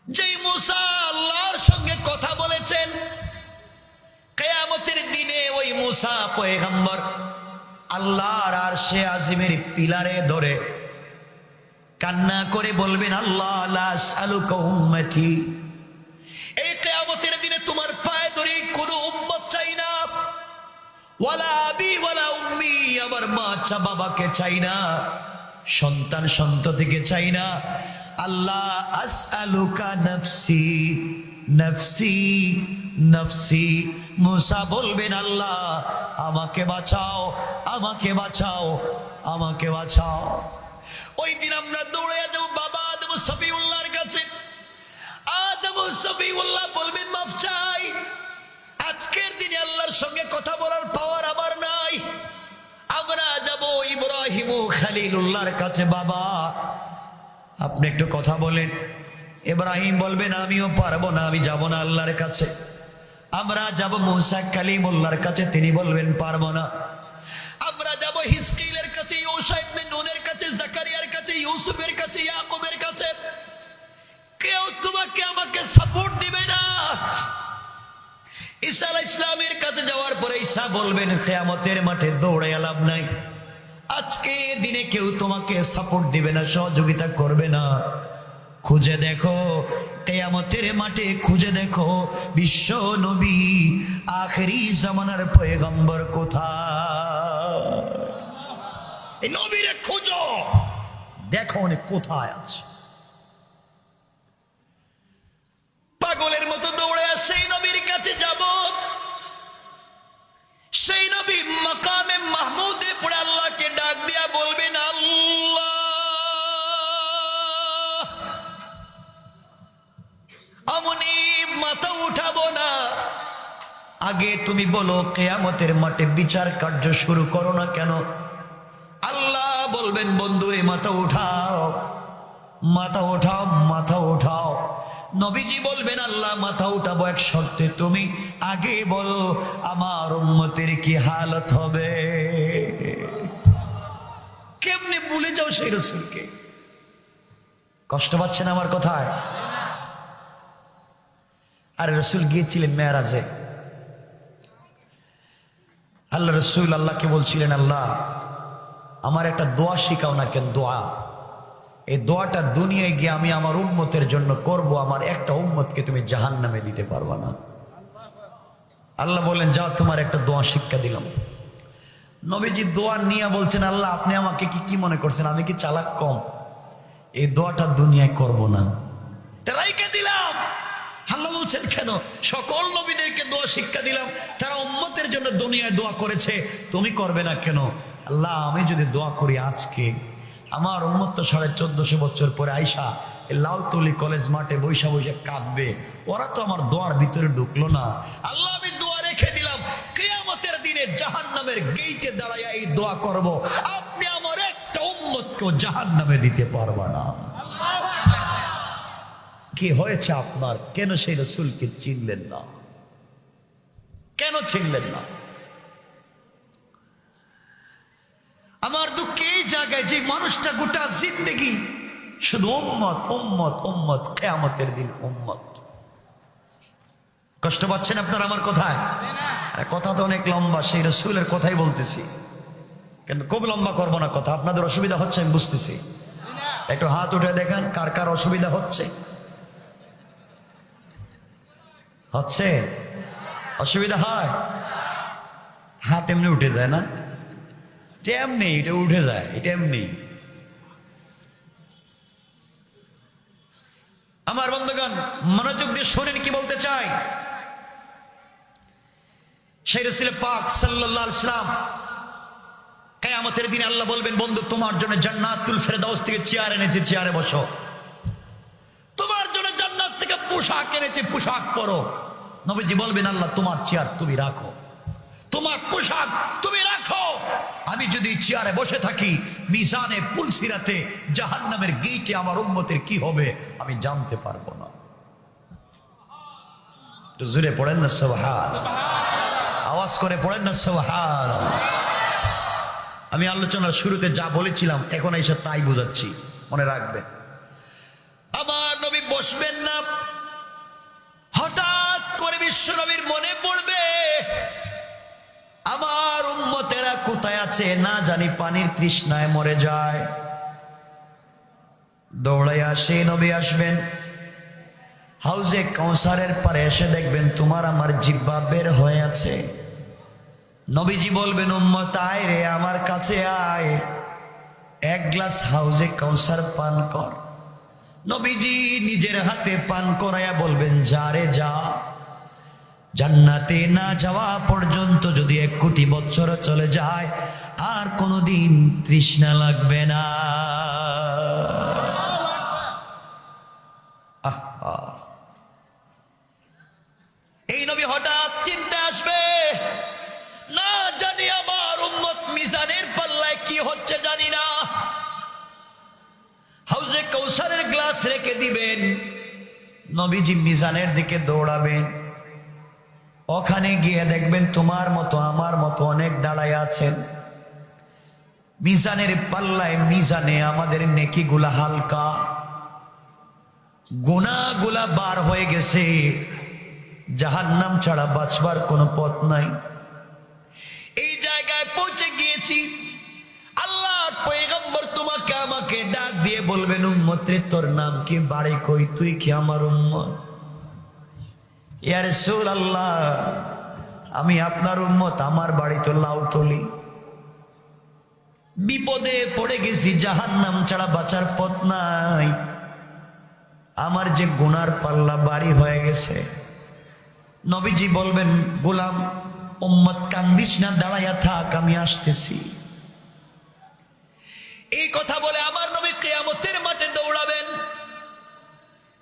যেই মূসা আল্লাহর সঙ্গে কথা বলেছেন, কিয়ামতের দিনে ওই মূসা পয়গম্বর আল্লাহর আরশে আজিমের পিলারে ধরে কান্না করে বলবেন, আল্লাহ লা আসআলুকা উম্মতি, এই কিয়ামতের দিনে তোমার পায়ে ধরে কোনো উম্মত চাই না, ওয়ালা আবি ওয়ালা উম্মি, আমার মা চা বাবাকে চাই না, সন্তান সন্ততিকে চাই না। আল্লাহ আসআলুকা নফসি নফসি নফসি। মূসা বলবেন, আল্লাহ আমাকে বাঁচাও, আমাকে বাঁচাও, আমাকে বাঁচাও। ওই দিন আমরা দৌড়ে যাব বাবা আদম সফিউল্লাহর কাছে। আদম সফিউল্লাহ বলবেন, মাফ চাই, আজকের দিনে আল্লাহর সঙ্গে কথা বলার পাওয়ার আমার নাই। আমরা যাব ইব্রাহিম খলিলুল্লাহর কাছে, বাবা আপনি একটু কথা বলেন। ইব্রাহিম বলবেন, আমিও পারবো না, আমি যাব না আল্লাহর কাছে। আমরা যাব মূসা কালিমুল্লাহর কাছে, তিনি বলবেন পারবো না। আমরা যাব হিজকিলের কাছে, ইউসা ইবনে নুনের কাছে, জাকারিয়ার কাছে, ইউসুফের কাছে, ইয়াকুবের কাছে। কেউ তোমাকে আমাকে সাপোর্ট দিবে না। ঈসা আলাইহিস সালামের কাছে যাওয়ার পরে ঈসা বলবেন, কিয়ামতের মাঠে দৌড়ে লাভ নাই, আজকে দিনে কেউ তোমাকে সাপোর্ট দিবে না, সহযোগিতা করবে না। খুঁজে দেখো কিয়ামতের মাঠে, খুঁজে দেখো বিশ্ব নবী আখেরি জামানার পয়গম্বর কোথায়। এই নবীরে খুঁজো, দেখো উনি কোথায় আছে। পাগলের মতো দৌড়ে সেই নবীর কাছে যাব। সেই নবী মাকামে মাহমুদে পড়ে আল্লাহকে ডাক দিয়া বলবেন, আল্লাহ আমনি মাথা উঠাবো না, আগে তুমি বলো কিয়ামতের মাঠে বিচার কার্য শুরু করো না কেন? আল্লাহ বলবেন, বন্ধুরে মাথা উঠাও, মাথা উঠাও, মাথা উঠাও। নবীজি বলবেন, আল্লাহ মাথা উঠাবো এক শর্তে, তুমি আগে বলো আমার উম্মতের কি হালত হবে। কেমনে ভুলে যাও সেই রাসূলকে? কষ্ট পাচ্ছেন আমার কথায়? আর রাসূল গিয়েছিলেন মেরাজে। আল্লাহ রাসূল আল্লাহকে বলছিলেন, আল্লাহ আমার একটা দোয়া শিখাও না কেন, দোয়া। এই দোয়াটা দুনিয়ায় গিয়ে আমি আমার উম্মতের জন্য করব, আমার একটা উম্মতকে তুমি জাহান্নামে দিতে পারবা না। আল্লাহ বলেন, যাও তোমার একটা দোয়া শিক্ষা দিলাম। নবীজি দোয়া নিয়ে বলছেন, আল্লাহ আপনি আমাকে কি মনে করছেন, আমি কি চালাক কম? এই দোয়াটা দুনিয়ায় করব না, রাইখে দিলাম। আল্লাহ বলছেন, কেন? সকল নবীদেরকে দোয়া শিক্ষা দিলাম, তারা উম্মতের জন্য দুনিয়ায় দোয়া করেছে, তুমি করবে না কেন? আল্লাহ আমি যদি দোয়া করি আজকে, আমার উম্মত তো 1450 বছর পরে আইসা লাউতলি কলেজ মাঠে বৈশা বৈশা কাঁদবে, ওরা তো আমার দোয়ার ভিতরে ঢুকলো না। আল্লাহ আমি দোয়া রেখে দিলাম, কিয়ামতের দিনে জাহান্নামের গেইটে দাঁড়াইয়া এই দোয়া করব, আপনি আমার একটা উম্মতকেও জাহান্নামে দিতে পারবা না। কি হয়েছে আপনার? কেন সেই রাসূলকে চিনলেন না? কেন চিনলেন না? আমার দুঃখ এই জায়গায়, যে মানুষটা গোটা জিন্দেগি শুধু উম্মত উম্মত উম্মত, কিয়ামতের দিন উম্মত। কষ্ট পাচ্ছেন আপনারা আমার কথায়? কথা তো অনেক লম্বা, সেই রাসূলের কথাই বলতেছি, কিন্তু খুব লম্বা করবো না কথা। আপনাদের অসুবিধা হচ্ছে আমি বুঝতেছি, একটু হাত উঠে দেখান কার কার অসুবিধা হচ্ছে। হচ্ছে? অসুবিধা হয়? হাত এমনি উঠে যায় না? এমনি এটা উঠে যায়, এটা এমনি। আমার বন্ধুগণ মনোযোগ দিয়ে শোনেন কি বলতে চাই। সেই রাসূল পাক সাল্লাল্লাহু আলাইহি ওয়াসাল্লাম কিয়ামতের দিনে আল্লাহ বলবেন, বন্ধু তোমার জন্য জান্নাতুল ফেরদাউস থেকে চেয়ার এনেছি, চেয়ারে বসো। তোমার জন্য জান্নাত থেকে পোশাক এনেছি, পোশাক পরো। নবীজি বলবেন, আল্লাহ তোমার চেয়ার তুমি রাখো, তোমার পোশাক তুমি রাখো। আমি যদি চেয়ারে বসে থাকি, মিজানে পুলসিরাতে জাহান্নামের গেইটে আমার উম্মতের কি হবে আমি জানতে পারবো না। জোরে পড়েন না সুবহানাল্লাহ, আওয়াজ করে পড়েন না সুবহানাল্লাহ। আমি আলোচনার শুরুতে যা বলেছিলাম এখন এসে তাই বুঝাচ্ছি, মনে রাখবেন। আমার নবী বসে বসবেন না। হঠাৎ করে বিশ্বনবীর মনে পড়বে আমার উম্মতেরা কোথায় আছে, না জানি পানির তৃষ্ণায় মরে যায়। দৌড়াইয়া সেই নবী আসবেন, হাউজে কাউসারের পারে এসে দেখবেন তোমার আমার জিহ্বা বের হয়ে আছে। নবীজি বলবেন উম্মত আয় রে, আমার কাছে আয়, এক গ্লাস হাউজে কাউসার পান কর। নবীজি নিজের হাতে পান করাইয়া বলবেন যা রে যা, জান্নাতে না যাওয়া পর্যন্ত যদি 1 কোটি বছর চলে যায় আর কোনোদিন তৃষ্ণা লাগবে না। এই নবী হঠাৎ চিন্তা আসবে, না জানি আমার উম্মত মিজানের পাল্লায় কি হচ্ছে জানি না। হাউজে কাউসারের গ্লাস রেখে দিবেন, নবীজি মিজানের দিকে দৌড়াবেন। ওখানে গিয়ে দেখবেন তোমার মতো আমার মতো অনেক দাঁড়ায় আছেন। মিজানের পাল্লায়, মিজানে আমাদের নেকিগুলা হালকা, গুনাহগুলা বার হয়ে গেছে, জাহান্নাম ছাড়া বাঁচবার কোনো পথ নাই। এই জায়গায় পৌঁছে গিয়েছি, আল্লাহর পয়গম্বর তোমাকে আমাকে ডাক দিয়ে বলবেন উম্মত রে, তোর নাম কি, বাড়ি কই, তুই কি আমার উম্মত? ইয়া রাসূলুল্লাহ, আমি আপনার উম্মত, আমার বাড়ি তো লাউতলি, বিপদে পড়ে গেছি, জাহান্নাম ছাড়া বাঁচার পথ নাই, আমার যে গুনার পাল্লা বাড়ি হয়ে গেছে। নবীজি বলবেন গোলাম উম্মত কান্দিস না, দাঁড়াইয়া থাক, আমি আসতেছি। এই কথা বলে আমার নবী কিয়ামতের মাঠে দৌড়াবেন।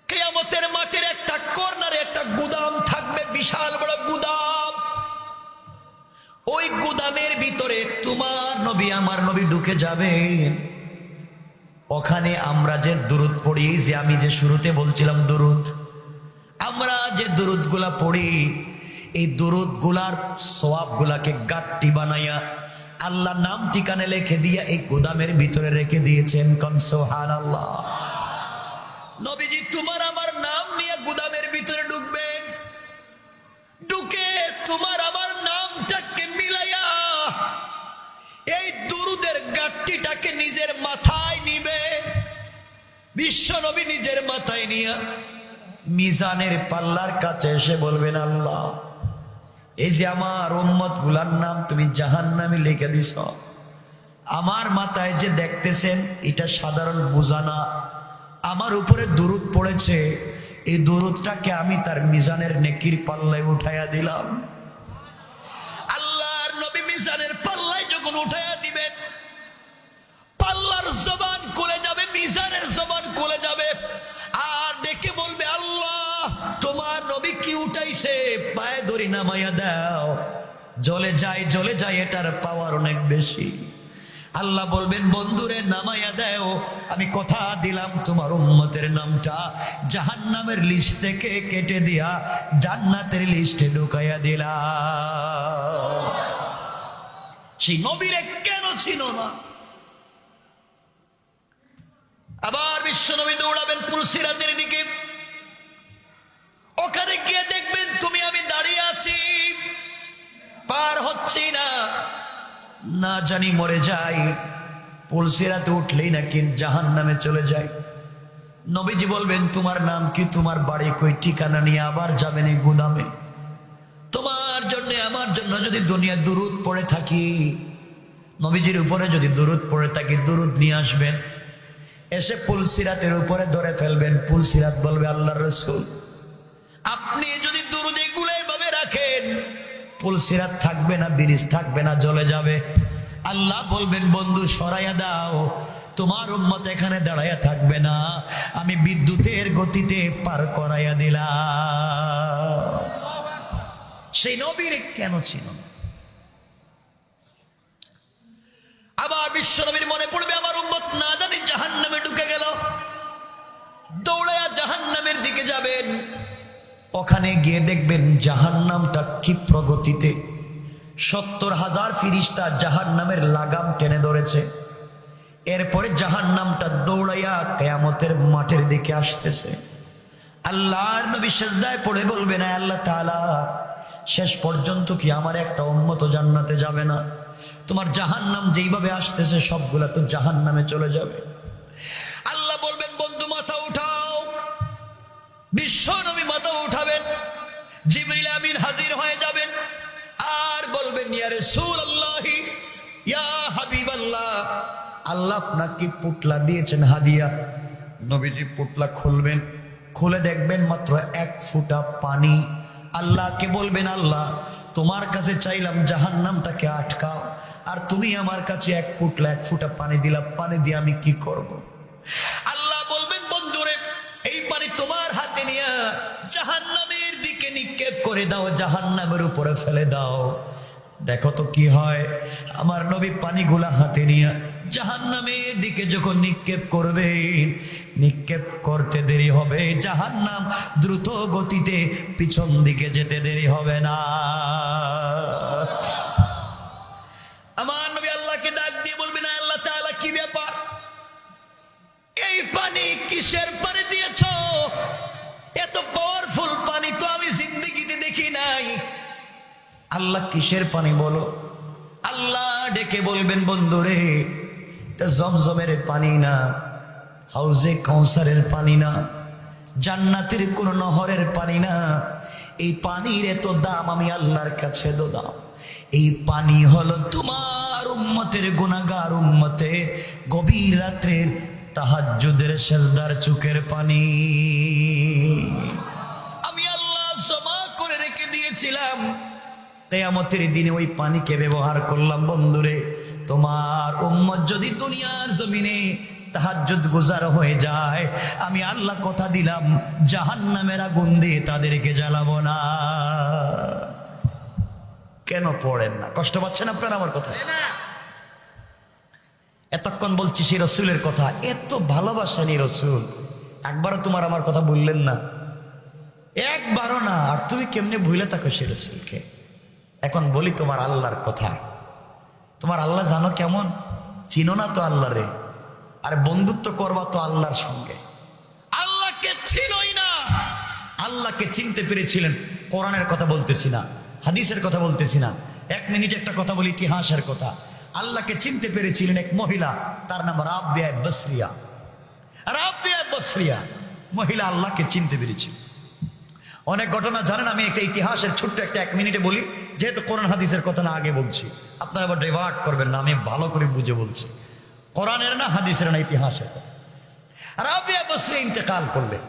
কিয়ামতের মাঠের একটা কর্নারে একটা গুদাম থাকবে, বিশাল বড় গুদাম। ওই গুদামের ভিতরে তোমার নবী আমার নবী ঢুকে যাবেন। ওখানে আমরা যে দুরুদ পড়ি, যে আমি যে শুরুতে বলছিলাম দুরুদ, আমরা যে দুরুদ গুলা পড়ি, এই দুরুদ গুলার সওয়াব গুলাকে গাট্টি বানাইয়া আল্লাহ নাম ঠিকানা লিখে দিয়া এই গুদামের ভিতরে রেখে দিয়েছেন। কোন সুবহানাল্লাহ। নবীজি তোমার আমার নাম নিয়ে গুদামের ভিতরে ঢুকবেন, ঢুকে তোমার আমার নামটাকে মিলাইয়া এই দুরুদের গাট্টিটাকে নিজের মাথায় নিবে। বিশ্ব নবী নিজের মাথায় নিয়া মিজানের পাল্লার কাছে এসে বলবেন আল্লাহ, এই যে আমার উম্মত গুলার নাম তুমি জাহান্নামে লিখে দিছ, আমার মাথায় যে দেখতেছেন এটা সাধারণ বোঝা না, আমার উপরে দুরুদ পড়েছে, এই দুরুদটাকে আমি তার মিজানের নেকির পাল্লায় উঠাইয়া দিলাম। আল্লাহর নবী মিজানের পাল্লায় যখন উঠাইয়া দিবেন, পাল্লার জবান খুলে যাবে, মিজানের জবান খুলে যাবে, আর ডেকে বলবে আল্লাহ তোমার নবী কি উঠাইছে, পায়ে ধরি নামাইয়া দাও। জ্বলে যায়, এটার পাওয়ার অনেক বেশি। আল্লাহ বলবেন বন্ধুরে নামাইয়া দাও, আমি কথা দিলাম তোমার উম্মতের নামটা জাহান্নামের লিস্ট থেকে কেটে দিয়া জান্নাতের লিস্টে ঢুকাইয়া দিলাম। সেই নবীরে কেন ছিল না? আবার বিশ্ব নবী দৌড়াবেন পুলসিরাতের দিকে, ওখানে গিয়ে দেখবেন তুমি আমি দাঁড়িয়ে আছি, পার হচ্ছি না, না জানি মরে যাই, পুলসিরাতে উঠলেই নাকি জাহান্নামে চলে যায়। নবীজি বলবেন তোমার নাম কি, তোমার বাড়ি কই, ঠিকানা নিয়ে আবার যাবেন এই গুদামে। তোমার জন্য আমার জন্য যদি দুনিয়া দুরুদ পড়ে থাকি, নবীজির উপরে যদি দুরুদ পড়ে থাকি, দুরুদ নিয়ে আসবেন, এসে পুলসিরাতের উপরে ধরে ফেলবেন। পুলসিরাত বলবে আল্লাহর রাসূল আপনি যদি দুরুদ এগুলো এইভাবে রাখেন, পুলসিরাত থাকবে না, ব্রিজ থাকবে না, জ্বলে যাবে। আল্লাহ বলবেন বন্ধু সরাইয়া দাও, তোমার উম্মত এখানে দাঁড়াইয়া থাকবে না, আমি বিদ্যুতের গতিতে পার করাইয়া দিলাম। সেই নবীর কেন ছিল না? আবার বিশ্ব নবীর মনে পড়বে আমার উম্মত না জানি জাহান্নামে ঢুকে গেল, দৌড়াইয়া জাহান্নামের দিকে যাবেন। ওখানে গিয়ে দেখবেন জাহান্নামটা ক্ষিপ্র গতিতে 70,000 ফিরিস্তা জাহান্নামের লাগাম টেনে ধরেছে। এরপরে জাহান্নামটা দৌড়াইয়া কিয়ামতের মাঠের দিকে আসতেছে। আল্লাহর নবী সিজদায় পড়ে বলবেন, আল্লাহ তাআলা, শেষ পর্যন্ত কি আমার একটা উম্মত জান্নাতে যাবে না? তোমার জাহান্নাম যেইভাবে আসতেছে সবগুলা তো জাহান্নামে চলে যাবে। আল্লাহ বলবেন, বন্ধু মাথা উঠাও। বিশ্ব নবী মাথা উঠাবেন, জিবরিল আমিন হাজির হয়ে যাবেন আর বলবেন, ইয়া রাসূলুল্লাহ, ইয়া হাবিবাল্লাহ, আল্লাহ আপনাকে পুটলা দিয়েছেন হাদিয়া। নবীজি পুটলা খুলবেন, খুলে দেখবেন মাত্র 1 ফোঁটা পানি। আল্লাহকে বলবেন, আল্লাহ তোমার কাছে চাইলাম জাহান্নামটাকে আটকাও, আর তুমি আমার কাছে 1 ফোঁটা পানি দিলা, পানি দিয়ে আমি কি করব? আল্লাহ বলবেন, বন্ধুরে, এই পানি তোমার হাতে নিয়ে জাহান্নামের দিকে নিক্ষেপ করে দাও, জাহান্নামের উপরে ফেলে দাও, দেখো তো কি হয়। আমার নবী পানিগুলা হাতে নিয়ে জাহান্নামের দিকে যখন নিক্ষেপ করবে, নিক্ষেপ করতে দেরি হবে, জাহান্নাম দ্রুত গতিতে পিছন দিকে যেতে দেরি হবে না। আমার নবী আল্লাহকে ডাক দিয়ে বলবেন, আল্লাহ তাআলা, কি ব্যাপার? এই পানি কিসের পানি দিয়েছো? এত পাওয়ারফুল পানি তো আমি জিন্দেগিতে দেখি নাই। আল্লাহ কিসের পানি বলো? আল্লাহ ডেকে বলবেন, বন্ধুরে, এটা জমজমের পানি না, হাউজে কাউসারের পানি না, জান্নাতের কোন নহরের পানি না। এই পানির এত দাম আমি আল্লাহর কাছে দাম। এই পানি হলো তোমার উম্মতের, গুনাহগার উম্মতের গভীর রাত্রের তাহাজ্জুদের সেজদার চুকের পানি। আমি আল্লাহ জমা করে রেখে দিয়েছিলাম, কিয়ামতের দিনে ওই পানিকে ব্যবহার করলাম। বন্ধুরে, তোমার উম্মত যদি দুনিয়ার জমিনে তাহাজ্জুদ গুজার হয়ে যায়, আমি আল্লাহ কথা দিলাম, জাহান্নামের আগুন দিয়ে তাদেরকে জ্বালাবো না। কেন পড়েন না? কষ্ট পাচ্ছেন আপনারা আমার কথা? এতক্ষণ বলছি সেই রসুলের কথা, এত ভালোবাসেন এই রসুল, একবারও তোমার আমার কথা বললেন না, একবারও না। আর তুমি কেমনে ভুলে থাকো সেই রসুলকে? এখন বলি তোমার আল্লাহর কথা। তোমার আল্লাহ জানো কেমন? চিনো না তো আল্লাহ রে, আর বন্ধুত্ব করবা তো আল্লাহর সঙ্গে। আল্লাহকে চিনোই না। আল্লাহকে চিনতে পেরেছিলেন, কোরআনের কথা বলতেছি না, হাদিসের কথা বলতেছি না, 1 মিনিট একটা কথা বলি, ইতিহাসের কথা। আল্লাহকে চিনতে পেরেছিলেন এক মহিলা, তার নাম রাবিয়া বসরিয়া। রাবিয়া বসরিয়া মহিলা আল্লাহকে চিনতে পেরেছিল। অনেক ঘটনা জানেন, আমি একটা ইতিহাসের ছোট্ট একটা 1 মিনিটে বলি, যেহেতু কোরআন হাদিসের কথা না আগে বলছি, আপনারা আবার ডাইভার্ট করবেন না, আমি ভালো করে বুঝে বলছি, কোরআনের না হাদিসের না ইতিহাসের কথা। রাবিয়া বসরি ইন্তেকাল করলেন,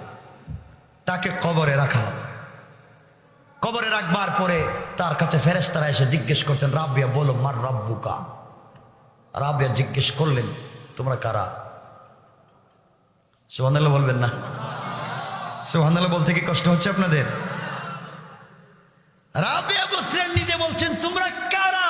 তাকে কবরে রাখা হবে। কবরে রাখবার পরে তার কাছে ফেরেশতারা এসে জিজ্ঞেস করছেন, রাবিয়া বলো, মার রাব্বুকা। রাবিয়া জিজ্ঞেস করলেন, তোমরা কারা? সুবহানাল্লাহ বলবেন না? সুবহানাল্লাহ বলতে কি কষ্ট হচ্ছে আপনাদের? রাবিয়া বসরি নিজে বলছেন, তোমরা কারা?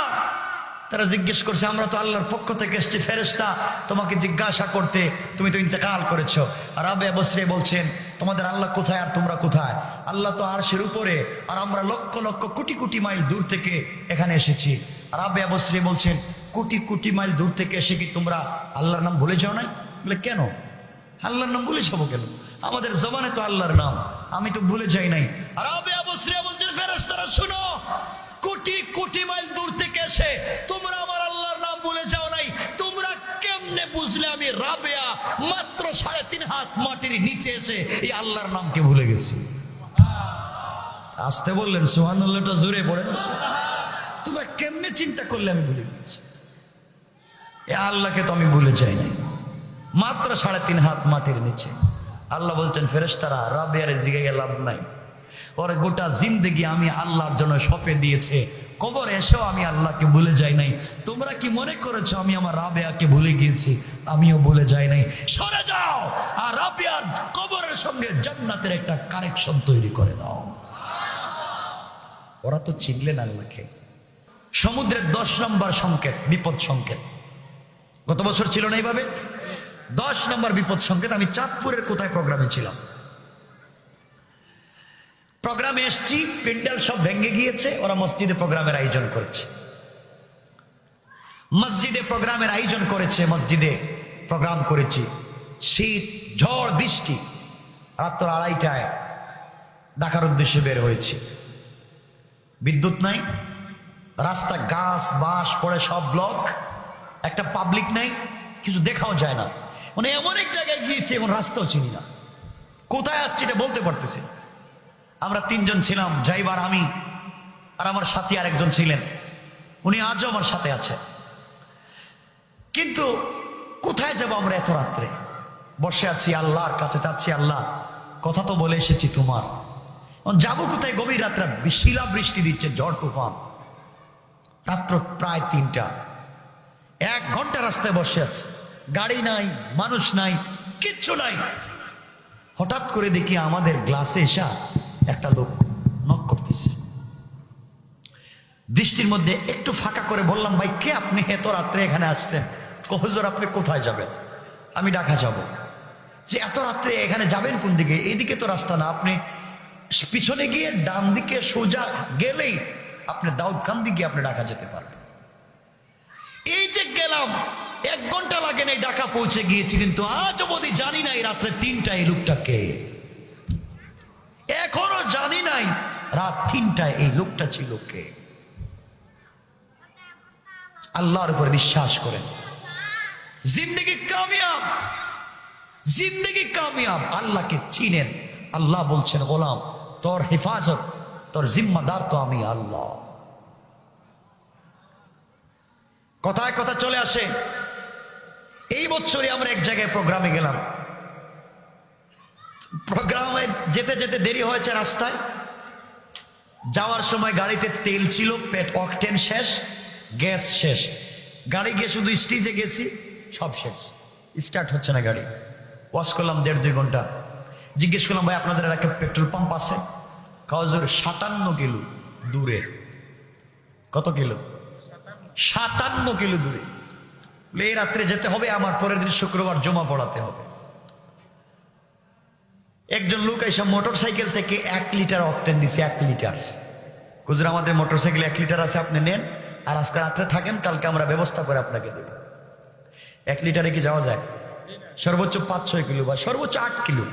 তারা জিজ্ঞেস করছে, আমরা তো আল্লাহর পক্ষ থেকে এসেছি ফেরেশতা তোমাকে জিজ্ঞাসা করতে, তুমি তো ইন্তেকাল করেছো। রাবিয়া বসরি বলছেন, তোমাদের আল্লাহ কোথায় আর তোমরা কোথায়? আল্লাহ তো আরশের উপরে, আর আমরা লক্ষ লক্ষ কোটি কোটি মাইল দূর থেকে এখানে এসেছি। রাবিয়া বসরি বলছেন, কোটি কোটি মাইল দূর থেকে এসে কি তোমরা আল্লাহর নাম ভুলে যাও নাই? বলে, কেন আল্লাহর নাম ভুলে যাবো কেন? আমাদের জবানে তো আল্লাহর নাম, আমি তো ভুলে যাই নাই। রাবিয়া বসরি বলছেন, ফেরেশতারা শুনো, কোটি কোটি মাইল দূর থেকে এসে তোমরা আমার আল্লাহর নাম ভুলে যাও নাই, তোমরা কেমনে বুঝলে আমি রাবিয়া মাত্র 3.5 হাত মাটির নিচে এসে এই আল্লাহর নামকে ভুলে গেছি? আসতে বললেন, সুবহানাল্লাহটা জোরে পড়েন। তোমরা কেমনে চিন্তা করলে আমি ভুলে গেছি? এ আল্লাহকে তো আমি ভুলে যাই নাই, মাত্র 3.5 হাত মাটির নিচে। আল্লাহ বলছেন, ফেরেশতারা, রাবিয়ার জিগে লাভ নাই, ওর গোটা জিন্দেগি আমি আল্লাহর জন্য সঁপে দিয়েছে, কবরে এসেও আমি আল্লাহকে ভুলে যাই নাই। তোমরা কি মনে করেছো আমি আমার রাবিয়াকে ভুলে গিয়েছি? আমিও ভুলে যাই নাই। সরে যাও, আর রাবিয়ার কবরের সঙ্গে জান্নাতের একটা কানেকশন তৈরি করে দাও। ওরা তো চিনলেন আল্লাহকে। সমুদ্রের 10 নম্বর সংকেত, বিপদ সংকেত। গত বছর ছিল না এইভাবে 10 নম্বর বিপদ সংকেত। আমি চাঁদপুরের কোথায় প্রোগ্রামে ছিলাম, প্রোগ্রামে এসছি, প্যান্ডেল সব ভেঙে গিয়েছে, ওরা মসজিদে প্রোগ্রামের আয়োজন করেছে। মসজিদে প্রোগ্রামের আয়োজন করেছে, মসজিদে প্রোগ্রাম করেছি, শীত, ঝড়, বৃষ্টি, রাত্র 2:30টায় ঢাকার উদ্দেশ্যে বের হয়েছি। বিদ্যুৎ নাই, রাস্তা গাছ বাঁশ পড়ে সব ব্লক, একটা পাবলিক নাই, কিছু দেখাও যায় না। মানে এমন এক জায়গায় গিয়েছি এখন রাস্তাও চিনি না, কোথায় আসছি এটা বলতে পারতেছি না। আমরা তিনজন ছিলাম, ড্রাইভার, আমি আর আমার সাথী আর একজন ছিলেন, উনি আজও আমার সাথে আছে। কিন্তু কোথায় যাব আমরা এত রাত্রে? বসে আছি আল্লাহর কাছে, চাচ্ছি আল্লাহ কথা তো বলে এসেছি তোমার, যাবো কোথায়? গভীর রাত্রে শিলা বৃষ্টি দিচ্ছে, ঝড় তুফান, রাত্র প্রায় 3টা। 1 ঘন্টা রাস্তায় বসে আছে, গাড়ি নাই, মানুষ নাই, কিচ্ছু নাই। হঠাৎ করে দেখি আমাদের গ্লাসে এসা একটা লোক নক করতেছে। বৃষ্টির মধ্যে একটু ফাঁকা করে বললাম, ভাই কে আপনি? এত রাত্রে এখানে আসছেন? হুজুর আপনি কোথায় যাবেন? আমি ঢাকা যাব। যে এত রাত্রে এখানে যাবেন কোন দিকে? এইদিকে তো রাস্তা না, আপনি পিছনে গিয়ে ডান দিকে সোজা গেলেই আপনি দাউদকান্দি গিয়ে আপনি ঢাকা যেতে পারবেন। এই যে গেলাম, 1 ঘন্টা লাগে নাই, ঢাকা পৌঁছে গিয়েছি, কিন্তু আজ অবধি জানি না এই রাত্রে 3টায় এই লোকটা কে। এখনো জানি নাই রাত 3টায় এই লোকটা ছিল কে। আল্লাহর উপর বিশ্বাস করেন, জিন্দগি কামিয়াব, জিন্দগি কামিয়াব। আল্লাহকে চিনেন, আল্লাহ বলছেন গোলাম তোর হেফাজত, তোর জিম্মাদার তো আমি আল্লাহ। কথায় কথা চলে আসে। এই বছরই আমরা এক জায়গায় প্রোগ্রামে গেলাম, প্রোগ্রামে যেতে যেতে দেরি হয়েছে, রাস্তায় যাওয়ার সময় গাড়িতে তেল ছিল, অকটেন শেষ, গ্যাস শেষ, গাড়ি গিয়ে শুধু স্টেজে গেছি, সব শেষ, স্টার্ট হচ্ছে না গাড়ি। ওয়াশ করলাম 1.5-2 ঘন্টা। জিজ্ঞেস করলাম, ভাই আপনাদের এলাকায় পেট্রোল পাম্প আছে? কাউজুর 57 কিলো দূরে। কত কিলো? 57 কিলো দূরে। এই রাত্রে যেতে হবে, আমার পরের দিন শুক্রবার জমা পড়াতে হবে। একজন লোক এসে মোটর সাইকেল থেকে 1 লিটার অকটেন দিছে, 1 লিটার। হুজুর আমাদের মোটর সাইকেল 1 লিটার আছে, আপনি নেন, আর আজকে রাত্রে থাকেন, কালকে আমরা ব্যবস্থা করে আপনাকে দেব। 1 লিটারে কি যাওয়া যায়? সর্বোচ্চ 5-6 কিলো বা সর্বোচ্চ 8 কিলো,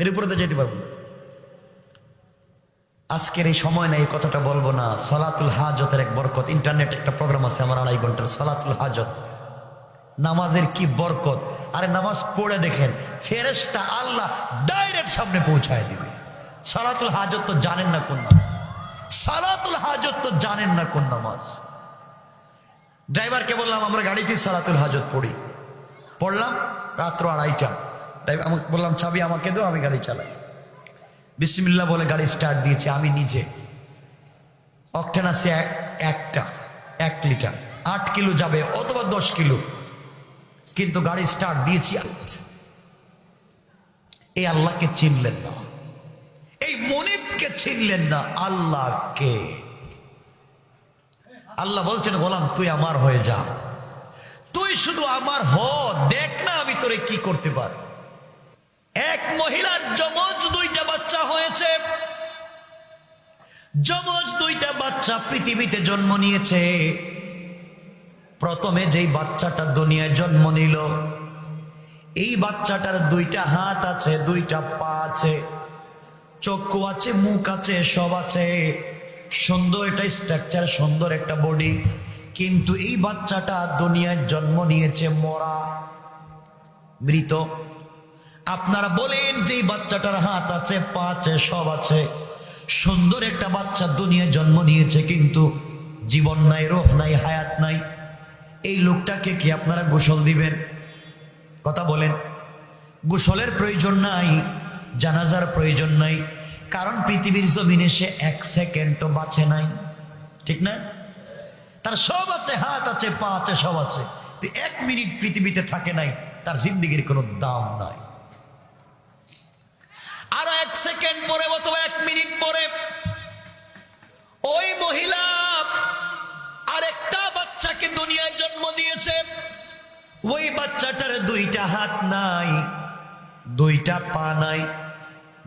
এর উপরে তো যেতে পারবো না। আজকের এই সময় না এই কথাটা বলবো না। সলাতুল হাজতের এক বরকত, ইন্টারনেট একটা প্রোগ্রাম আছে আমার 2.5 ঘন্টার, সলাতুল হাজত, নামাজের কি বরকত। আরে নামাজ পড়ে দেখেন, ফেরেশতা আল্লাহ ডাইরেক্ট সামনে পৌঁছায় দিবে। সলাতুল হাজত তো জানেন না কোন নামাজ, সলাতুল হাজত তো জানেন না কোন নামাজ। ড্রাইভারকে বললাম আমরা গাড়িতে সলাতুল হাজত পড়ি, পড়লাম রাত্র 2:30টা। ড্রাইভার আমাকে বললাম চাবি আমাকে দাও, আমি গাড়ি চালাই। বিসমিল্লাহ বলে গাড়ি স্টার্ট দিয়েছি। আমি নিজে অকটেন আছে 1 লিটার, 8 কিলো যাবে অথবা 10 কিলো, কিন্তু গাড়ি স্টার্ট দিয়েছি। এই আল্লাহকে চিনলেন না, এই মনিবকে চিনলেন না, আল্লাহকে। আল্লাহ বলছেন গোলাম তুই আমার হয়ে যা, তুই শুধু আমার হ, দেখ না আমি তোরে কি করতে পারি। এক মহিলার যমজ 2টা বাচ্চা হয়েছে, যমজ 2টা বাচ্চা পৃথিবীতে জন্ম নিয়েছে। প্রথমে যেই বাচ্চাটা দুনিয়ায় জন্ম নিল, এই বাচ্চাটার 2টা হাত আছে, 2টা পা আছে, চক্ষু আছে, মুখ আছে, সব আছে, সুন্দর একটা স্ট্রাকচার, সুন্দর একটা বডি। কিন্তু এই বাচ্চাটা দুনিয়ায় জন্ম নিয়েছে মরা, মৃত। আপনারা বলেন যে বাচ্চাটার হাত আছে, পা আছে, সব আছে, সুন্দর একটা বাচ্চা দুনিয়ায় জন্ম নিয়েছে, কিন্তু জীবন নাই, রূহ নাই, হায়াত নাই। এই লোকটাকে কি আপনারা গোসল দিবেন? কথা বলেন। গোসলের প্রয়োজন নাই, জানাজার প্রয়োজন নাই, কারণ পৃথিবীর জমিনে সে 1 সেকেন্ডও বাঁচে নাই, ঠিক না? তার সব আছে, হাত আছে, পা আছে, সব আছে, 1 মিনিট পৃথিবীতে থাকে নাই, তার জিন্দেগির কোনো দাম নাই। আরো 1 সেকেন্ড পরে অথবা 1 মিনিট পরে ওই মহিলা আরেকটা বাচ্চাকে দুনিয়ায় জন্ম দিয়েছে। ওই বাচ্চাটার 2টা হাত নাই, 2টা পা নাই,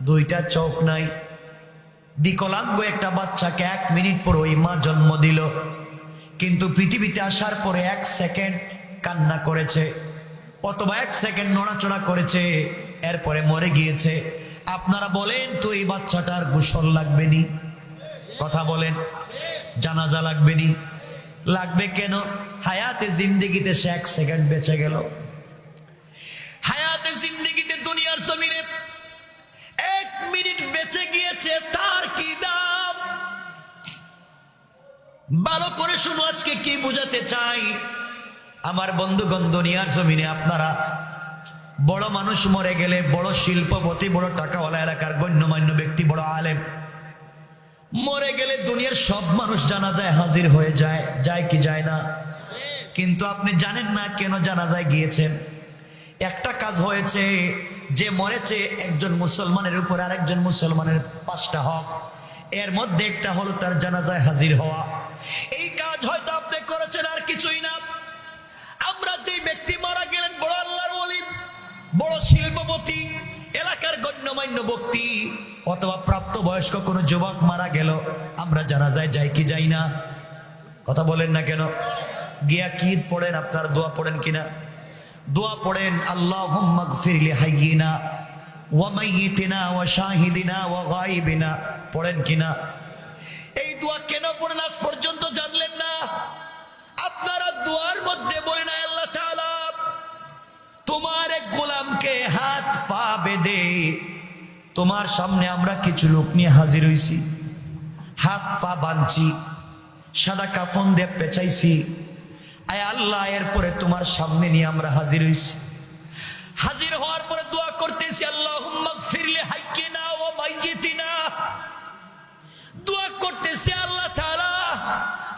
2টা চোখ নাই, বিকলাঙ্গ একটা বাচ্চাকে 1 মিনিট পর ওই মা জন্ম দিল। কিন্তু পৃথিবীতে আসার পরে 1 সেকেন্ড কান্না করেছে অথবা 1 সেকেন্ড নড়াচড়া করেছে, এরপরে মরে গিয়েছে। আপনারা বলেন তো এই বাচ্চাটার গোসল লাগবে নি? কথা বলেন, জানাজা লাগবে নি? লাগবে কেন? হায়াতে জিন্দেগিতে সে 1 সেকেন্ড বেঁচে গেল। হায়াতে জিন্দেগিতে দুনিয়ার জমিনে 1 মিনিট বেঁচে গিয়েছে, তার কি দাম? ভালো করে শুনো, আজকে কি বুঝাতে চাই আমার বন্ধুগণ। দুনিয়ার জমিনে আপনারা বড় মানুষ মরে গেলে, বড় শিল্পপতি, বড় টাকাওয়ালা, এলাকার গণ্যমান্য ব্যক্তি, বড় আলেম মরে গেলে দুনিয়ার সব মানুষ জানাজায় হাজির হয়ে যায়, যায় কি যায় না? কিন্তু আপনি জানেন না কেন জানাজায় গিয়েছেন। একটা কাজ হয়েছে, যে মরেছে একজন মুসলমানের উপর আরেকজন মুসলমানের 5টা হক, এর মধ্যে একটা হলো তার জানাজায় হাজির হওয়া। এই কাজ হয়তো আপনি করেছেন, আর কিছুই না। আমরা যে ব্যক্তি মারা গেলেন, বড় আল্লাহর ওলি, বড় শিল্পপতি, এলাকার গণ্যমান্য ব্যক্তি, অথবা প্রাপ্তবয়স্ক কোনো যুবক মারা গেল, আমরা জানাজায় যাই কি যাই না? কথা বলেন না কেন? গিয়া কি পড়েন? আপনার দোয়া পড়েন কিনা? দোয়া পড়েন, আল্লাহুম্মা গফির লি হাইয়িনা ওয়া মাইয়িতিনা ওয়া শাহিদিনা ওয়া গায়িবিনা, পড়েন কিনা? এই দোয়া কেন পড়েন আজ পর্যন্ত জানলেন না? আপনারা দোয়ার মধ্যে বলেন, আল্লাহ তাআলা তোমার এক গোলামকে হাত পা বেঁধে তোমার সামনে আমরা কিছু লোক নিয়ে হাজির হইছি, হাত পা বাঁধছি, সাদা কাফন দিয়ে পেঁচাইছি। আয় আল্লাহ, এরপরে তোমার সামনে নিয়ে আমরা হাজির হইছি। হাজির হওয়ার পরে দোয়া করতেছি, আল্লাহুম্মা গফির লি হাইয়িনা ওয়া মাইয়িতিনা। দোয়া করতেছি, আল্লাহ তাআলা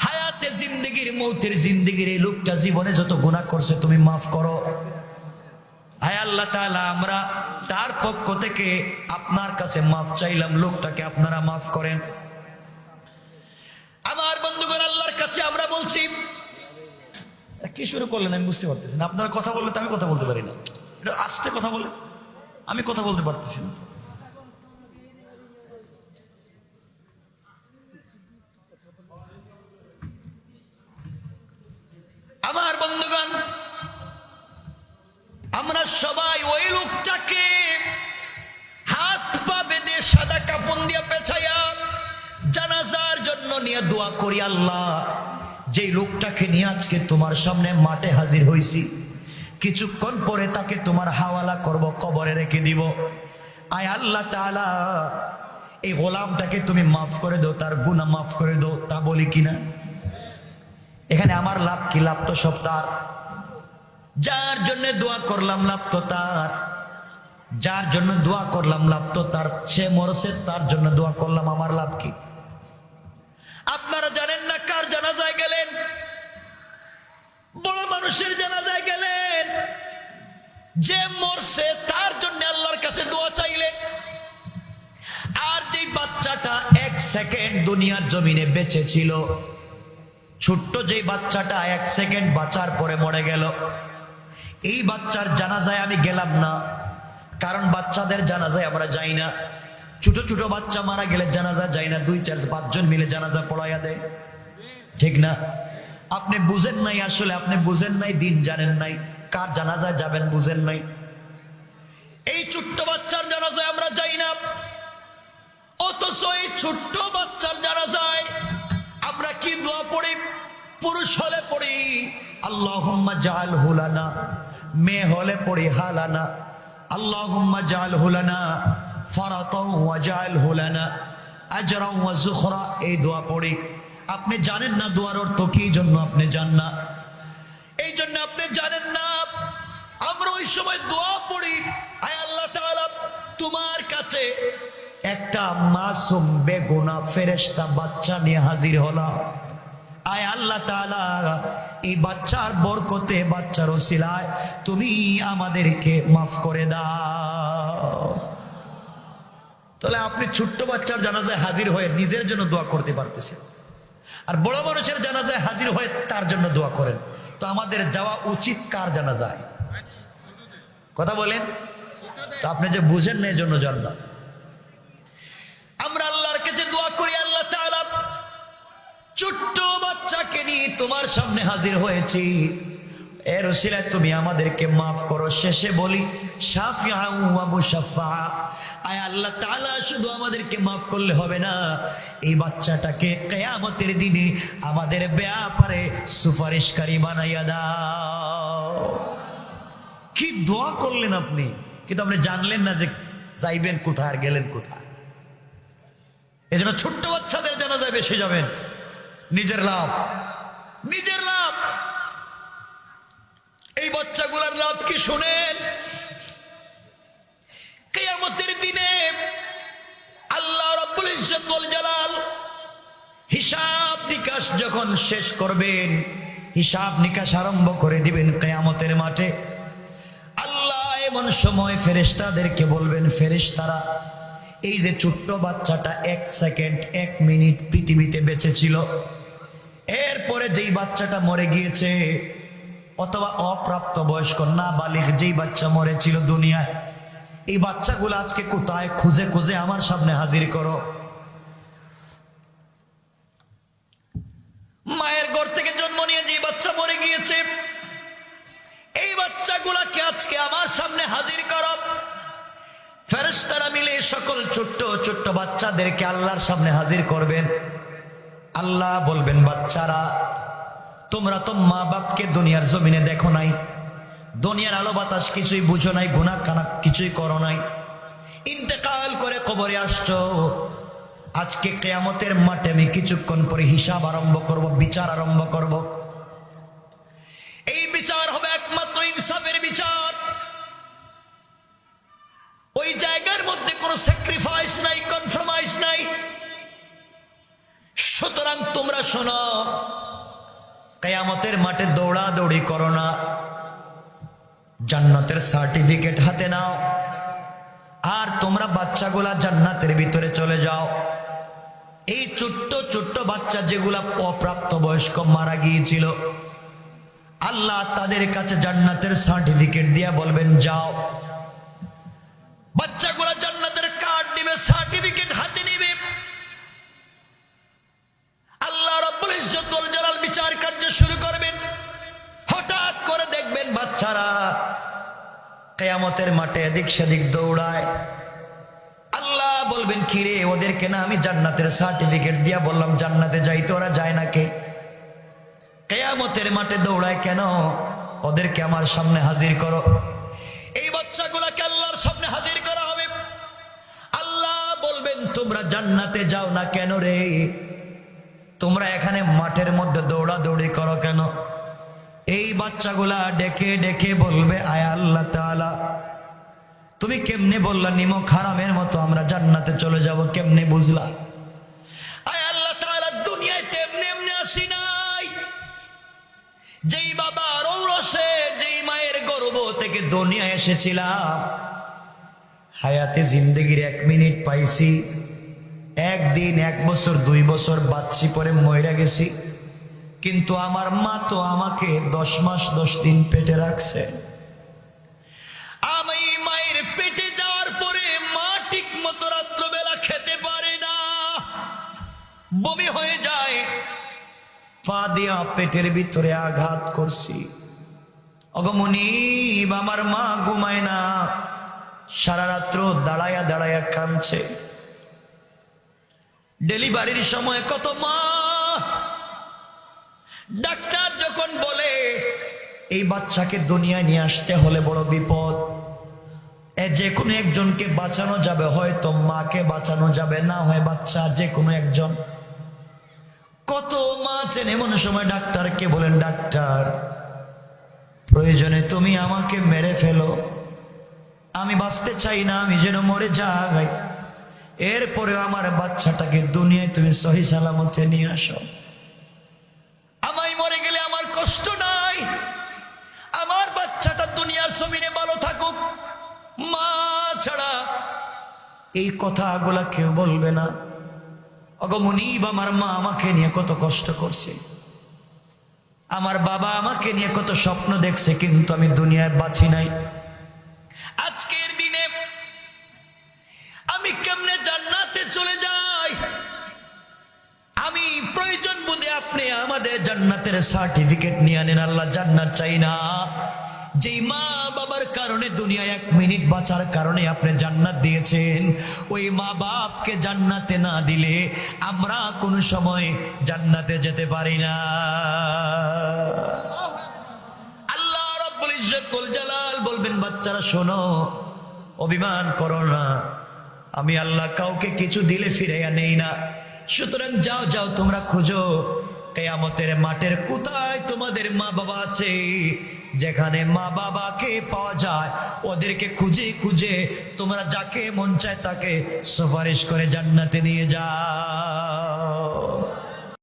হায়াতে জিন্দেগির, মৌতের জিন্দেগির এই লোকটা জীবনে যত গুনাহ করছে তুমি মাফ করো। আয় আল্লাহ তাআলা, আমরা তার পক্ষ থেকে আপনার কাছে মাফ চাইলাম, লোকটাকে আপনারা মাফ করেন। আমার বন্ধুগণ, আল্লাহর কাছে আমরা বলছি, কি শুরু করলেন আমি বুঝতে পারতেছি না। আপনারা কথা বললে তো আমি কথা বলতে পারি না, একটু আস্তে কথা বলে, আমি কথা বলতে পারতেছি না। আমার বন্ধুগণ, আমরা সবাই ওই লোকটাকে হাত পা বেঁধে সাদা কাপড় দিয়ে পেঁচাইয়া জানাজার জন্য নিয়ে দোয়া করি, আল্লাহ যেই লোকটাকে নিয়ে আজকে তোমার সামনে মাঠে হাজির হইছি, কিছুক্ষণ পরে তাকে তোমার হাওয়ালা করব, কবরে রেখে দিব। আয় আল্লাহ তাআলা, এই গোলামটাকে তুমি মাফ করে দাও, তার গুনাহ মাফ করে দাও। তা বলি কিনা? এখানে আমার লাভ কি? লাভ তো সব তার। যার জন্য দোয়া করলাম লাভ তো তার, যার জন্য দোয়া করলাম লাভ তো তার। সে মরছে, তার জন্য দোয়া করলাম, আমার লাভ কি? আপনারা জানেন না কার জানাজায় গেলেন? বড় মানুষের জানাজায় গেলেন, যে মরছে তার জন্য আল্লাহর কাছে দোয়া চাইলেন। আর যে বাচ্চাটা 1 সেকেন্ড দুনিয়ার জমিনে বেঁচে ছিল, ছোট্ট যে বাচ্চাটা 1 সেকেন্ড বাঁচার পরে মরে গেল, এই বাচ্চার জানাজায় আমি গেলাম না, কারণ বাচ্চাদের জানাজায় আমরা যাই না। ছোট ছোট বাচ্চা মারা গেলে জানাজা যাই না, 2, 4, 5 জন মিলে জানাজা পড়াইয়া দেয়, ঠিক না? আপনি বুঝেন নাই, আসলে আপনি বুঝেন নাই, দিন জানেন নাই, কার জানাজায় যাবেন বুঝেন নাই। এই ছোট্ট বাচ্চার জানাজায় আমরা যাই না, অথচ এই ছোট্ট বাচ্চার জানাজায় আমরা কি দোয়া পড়ি? পুরুষ হলে পড়ি আল্লাহুম্মা জাআলহু লানা, মেয়ে হলে পড়ি হালানা, আল্লাহুম্মা জাআলহু লানা ফারাতাও ওয়া জাআলহু লানা আজরাও ওয়া যুখরা। এই দোয়া পড়ি। আপনি জানেন না দোয়ার অর্থ কি? জন্য আপনি জান না, এই জন্য আপনি জানেন না। আমরা ওই সময় দোয়া পড়ি, আয় আল্লাহ তাআলা তোমার কাছে একটা মাসুম বেগুনাহ ফেরেশতা বাচ্চা নিয়ে হাজির হলাম। আয় আল্লাহ তাআলা, এই বাচ্চার বরকতে, বাচ্চার ওসিলায় তুমি আমাদেরকে মাফ করে দাও। তাহলে আপনি ছোট্ট বাচ্চার জানাজায় হাজির হয়ে নিজের জন্য দোয়া করতে পারতেছেন, আর বড় মানুষের জানাজায় হাজির হয়ে তার জন্য দোয়া করেন। তো আমাদের যাওয়া উচিত কার জানাজায়? কথা বলেন তো। আপনি যে বুঝেন না, এই জন্য যান না। আমরা আল্লাহর কাছে দোয়া করি, আল্লাহ তাআলা ছোট্ট বাচ্চাকে নিয়ে তোমার সামনে হাজির হয়েছি, এর ওসিলায় তুমি আমাদেরকে মাফ করো। শেষে বলি শাফিআন ওয়া মুশাফফা। আয় আল্লাহ তাআলা শুধু আমাদেরকে মাফ করলে হবে না, এই বাচ্চাটাকে কিয়ামতের দিনে আমাদের ব্যাপারে সুপারিশকারী বানাইয়া দাও। কি দোয়া করলেন আপনি, কিন্তু আপনি জানলেন না যে যাইবেন কোথায় আর গেলেন কোথায়। এই জন্য ছোট্ট বাচ্চাদের জানাজায় বেশি যাবেন, নিজের লাভ, নিজের লাভ। এই বাচ্চাগুলোর লাভ কি শুনেন? কিয়ামতের দিনে আল্লাহ রাব্বুল ইজ্জত ওয়াল জালাল হিসাব নিকাশ যখন শেষ করবেন, হিসাব নিকাশ আরম্ভ করে দিবেন কিয়ামতের মাঠে। আল্লাহ এমন সময় ফেরেশতাদেরকে বলবেন, ফেরেশতারা এই যে ছোট্ট বাচ্চাটা 1 সেকেন্ড 1 মিনিট পৃথিবীতে বেঁচে ছিল, এরপরে যেই বাচ্চাটা মরে গিয়েছে, অথবা অপ্রাপ্ত বয়স্ক না বালিগ যেই বাচ্চা মরেছিল দুনিয়ায়, এই বাচ্চাগুলো আজকে কোথায়, খুঁজে খুঁজে আমার সামনে হাজির করো। মায়ের ঘর থেকে জন্ম নিয়ে যে বাচ্চা মরে গিয়েছে, এই বাচ্চাগুলাকে আজকে আমার সামনে হাজির করো। ফেরেশতারা মিলে সকল ছোট্ট ছোট্ট বাচ্চাদেরকে আল্লাহর সামনে হাজির করবেন। আল্লাহ বলবেন, বাচ্চারা তোমরা তো মা বাপকে দুনিয়ার জমিনে দেখো নাই, দুনিয়ার আলো বাতাস কিছুই বুঝো নাই, গুনাহ কানা কিছুই করো নাই, ইন্তেকাল করে কবরে আসছো। আজকে কিয়ামতের মাঠে আমি কিছুক্ষণ পরে হিসাব আরম্ভ করব, বিচার আরম্ভ করব। এই বিচার হবে একমাত্র ইনসাফের বিচার। ওই জায়গার মধ্যে কোনো স্যাক্রিফাইস নাই, কম্প্রোমাইজ নাই। সুতরাং তোমরা শোনো, কিয়ামতের মাঠে দৌড়াদৌড়ি করো না, জান্নাতের সার্টিফিকেট হাতে নাও, আর তোমরা বাচ্চাগুলা জান্নাতের ভিতরে চলে যাও। এই ছোট্ট ছোট্ট বাচ্চা যেগুলা অপ্রাপ্ত বয়স্ক মারা গিয়েছিল, আল্লাহ তাদের কাছে জান্নাতের সার্টিফিকেট দিয়া বলবেন, যাও। বাচ্চাগুলা জান্নাতের কার্ড নিবে, সার্টিফিকেট হাতে নিবে। আল্লাহ রাব্বুল ইজ্জত ওয়াল জালাল বিচার কার্য শুরু করবেন। হঠাৎ করে দেখবেন বাচ্চারা কিয়ামতের মাঠে এদিক সেদিক দৌড়ায়। আল্লাহ বলবেন, কিরে ওদেরকে না আমি জান্নাতের সার্টিফিকেট দিয়া বললাম জান্নাতে যাইতে, ওরা যায় না কে? কিয়ামতের মাঠে দৌড়ায় কেন? ওদেরকে আমার সামনে হাজির করো। এই বাচ্চাগুলাকে আল্লাহর সামনে হাজির করা হবে। আল্লাহ বলবেন, তোমরা জান্নাতে যাও না কেন রে? তোমরা এখানে মাঠের মধ্যে দৌড়াদৌড়ি করো কেন? এই বাচ্চাগুলা ডেকে ডেকে বলবে, আয় আল্লাহ তাআলা, তুমি কেমনে বললা নিমক হারামের মতো আমরা জান্নাতে চলে যাব, কেমনে বুঝলা? আয় আল্লাহ তাআলা, দুনিয়ায় তেমনি এমনি আসি নাই। যেই বাবার ঔরসে, যেই মায়ের গর্ভ থেকে দুনিয়ায় এসেছিলাম, হায়াতে জিন্দেগির 1 মিনিট পাইছি, 1 দিন 1 বছর 2 বছর বাঁচছি, পরে মইরা গেছি। কিন্তু আমার মা তো আমাকে 10 মাস 10 দিন পেটে রাখছে। আমি মায়ের পেটে যাওয়ার পরে মা ঠিক মতো রাত্রবেলা খেতে পারে না, বমি হয়ে যায়। পা দিয়া পেটের ভিতরে আঘাত করছি। অগমনীব, আমার মা ঘুমায় না, সারা রাত্র দাঁড়ায়া দাঁড়ায়া কাঁদছে। ডেলিভারির সময় কত মা, ডাক্তার যখন বলে এই বাচ্চাকে দুনিয়ায় নিয়ে আসতে হলে বড় বিপদ, যে কোনো একজনকে বাঁচানো যাবে, হয়তো মাকে বাঁচানো যাবে, না হয় বাচ্চা, যে কোনো একজন। কত মা আছেন এমন সময় ডাক্তারকে বলেন, ডাক্তার প্রয়োজনে তুমি আমাকে মেরে ফেলো, আমি বাঁচতে চাই না, আমি যেন মরে যাই, এরপরে আমার বাচ্চাটাকে দুনিয়ায় তুমি সহি সালামতে নিয়ে আসো। আমায় মরে গেলে আমার কষ্ট নাই, আমার বাচ্চাটা দুনিয়ার জমিনে ভালো থাকুক। মা ছাড়া এই কথাগুলা কেউ বলবে না। অগমনীব, আমার মা আমাকে নিয়ে কত কষ্ট করছে, আমার বাবা আমাকে নিয়ে কত স্বপ্ন দেখছে, কিন্তু আমি দুনিয়ায় বাঁচি নাই। আজকের দিনে আমি কেমনে জান্নাতে চলে যাই? আমি প্রয়োজন বোধে আপনি আমাদের জান্নাতের সার্টিফিকেট নিয়ে আনেন। আল্লাহ জান্নাত চাই না, যেই মা বাবার কারণে দুনিয়ায় 1 মিনিট বাঁচার কারণে আপনি জান্নাত দিয়েছেন, ওই মা বাপকে জান্নাতে না দিলে আমরা কোনো সময় জান্নাতে যেতে পারি না। আল্লাহ রাব্বুল ইজ্জত ওয়াল জালাল বলবেন, বাচ্চারা শোনো, অভিমান করো না, আমি আল্লাহ কাউকে কিছু দিলে ফিরাইয়া নেই না। সুতরাং যাও যাও, তোমরা খুঁজো কিয়ামতের মাঠের কোথায় তোমাদের মা বাবা আছে। যেখানে মা বাবাকে পাওয়া যায় ওদেরকে খুঁজে খুঁজে তোমরা যাকে মন চায় তাকে সুপারিশ করে জান্নাতে নিয়ে যাও।